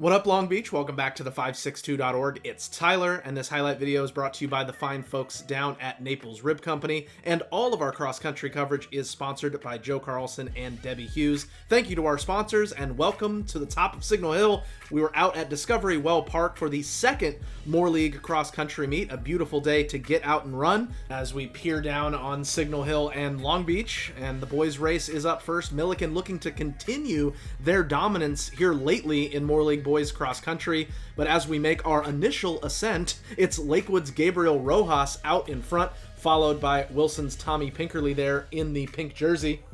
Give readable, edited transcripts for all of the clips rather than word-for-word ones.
What up, Long Beach? Welcome back to the 562.org. It's Tyler, and this highlight video is brought to you by the fine folks down at Naples Rib Company, and all of our cross-country coverage is sponsored by Joe Carlson and Debbie Hughes. Thank you to our sponsors, and welcome to the top of Signal Hill. We were out at Discovery Well Park for the second Moore League cross-country meet, a beautiful day to get out and run as we peer down on Signal Hill and Long Beach, and the boys' race is up first. Milliken looking to continue their dominance here lately in Moore League boys cross country, but as we make our initial ascent, it's Lakewood's Gabriel Rojas out in front, followed by Wilson's Tommy Pinkerley there in the pink jersey.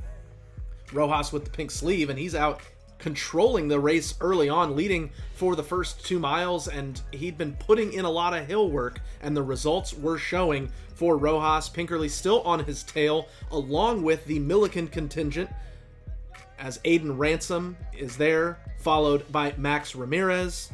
Rojas with the pink sleeve, and he's out controlling the race early on, leading for the first 2 miles, and he'd been putting in a lot of hill work, and the results were showing for Rojas. Pinkerley still on his tail, along with the Milliken contingent, as Aiden Ransom is there, followed by Max Ramirez.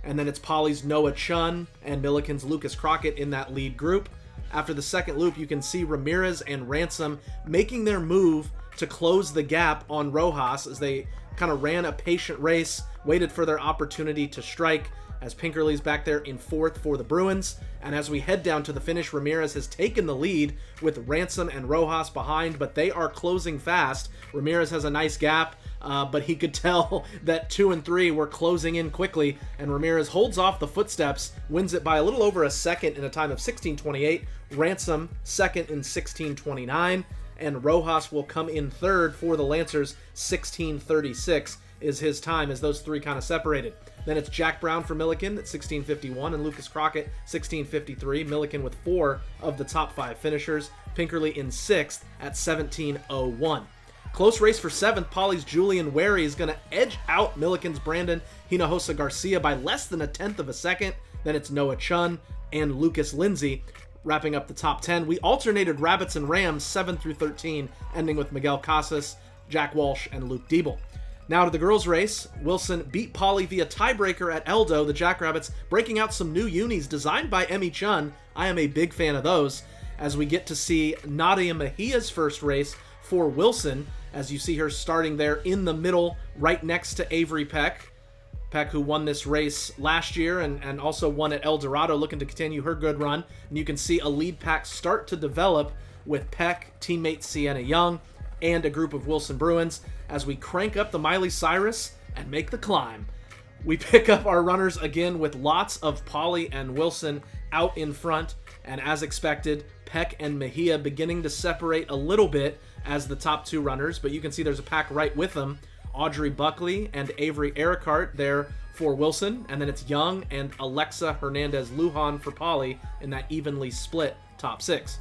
And then it's Poly's Noah Chun and Milliken's Lucas Crockett in that lead group. After the second loop, you can see Ramirez and Ransom making their move to close the gap on Rojas as they kind of ran a patient race, waited for their opportunity to strike, as Pinkerley's back there in fourth for the Bruins. And as we head down to the finish, Ramirez has taken the lead with Ransom and Rojas behind, but they are closing fast. Ramirez has a nice gap, but he could tell that 2 and 3 were closing in quickly, and Ramirez holds off the footsteps, wins it by a little over a second in a time of 16:28. Ransom second in 16:29, and Rojas will come in third for the Lancers. 16:36 is his time as those three kind of separated. Then it's Jack Brown for Milliken at 16:51 and Lucas Crockett 16:53. Milliken with 4 of the top 5 finishers. Pinkerley in 6th at 17:01. Close race for 7th. Poly's Julian Wary is going to edge out Milliken's Brandon Hinojosa Garcia by less than 1/10 of a second. Then it's Noah Chun and Lucas Lindsay wrapping up the top 10. We alternated Rabbits and Rams 7 through 13, ending with Miguel Casas, Jack Walsh, and Luke Diebel. Now to the girls' race. Wilson beat Poly via tiebreaker at Eldo. The Jackrabbits breaking out some new unis designed by Emmy Chun. I am a big fan of those, as we get to see Nadia Mejia's first race for Wilson, as you see her starting there in the middle right next to Avery Peck. Peck, who won this race last year and also won at El Dorado, looking to continue her good run. And you can see a lead pack start to develop with Peck, teammate Sienna Young, and a group of Wilson Bruins as we crank up the Miley Cyrus and make the climb. We pick up our runners again with lots of Poly and Wilson out in front, and as expected, Peck and Mejia beginning to separate a little bit as the top 2 runners, but you can see there's a pack right with them. Audrey Buckley and Avery Ericart there for Wilson, and then it's Young and Alexa Hernandez-Lujan for Poly in that evenly split top 6.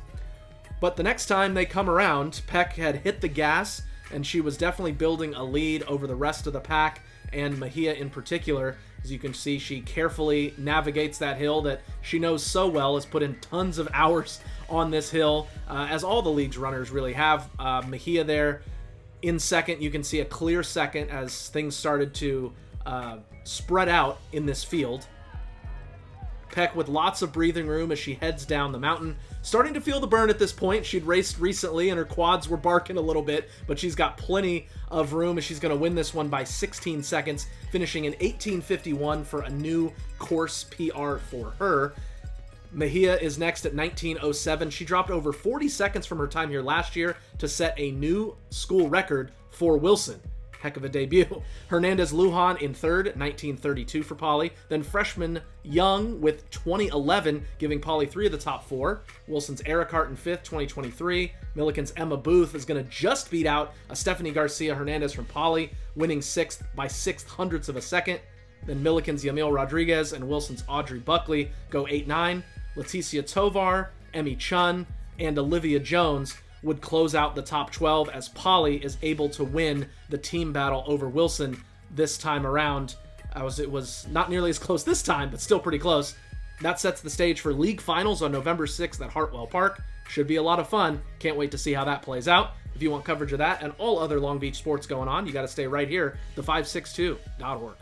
But the next time they come around, Peck had hit the gas, and she was definitely building a lead over the rest of the pack, and Mejia in particular. As you can see, she carefully navigates that hill that she knows so well, has put in tons of hours on this hill, as all the league's runners really have. Mejia there in second. You can see a clear second as things started to spread out in this field. Peck with lots of breathing room as she heads down the mountain. Starting to feel the burn at this point. She'd raced recently and her quads were barking a little bit, but she's got plenty of room as she's going to win this one by 16 seconds, finishing in 18:51 for a new course PR for her. Mejia is next at 19:07. She dropped over 40 seconds from her time here last year to set a new school record for Wilson. Heck of a debut. Hernandez-Lujan in third, 19:32 for Poly. Then freshman Young with 20:11, giving Poly 3 of the top 4. Wilson's Ericart in 5th, 20:23. Milliken's Emma Booth is going to just beat out a Stephanie Garcia Hernandez from Poly, winning 6th by 6/100ths of a second. Then Milliken's Yamil Rodriguez and Wilson's Audrey Buckley go 8-9. Leticia Tovar, Emmy Chun, and Olivia Jones would close out the top 12 as Poly is able to win the team battle over Wilson this time around. It was not nearly as close this time, but still pretty close. That sets the stage for league finals on November 6th at Hartwell Park. Should be a lot of fun. Can't wait to see how that plays out. If you want coverage of that and all other Long Beach sports going on, you got to stay right here, the562.org.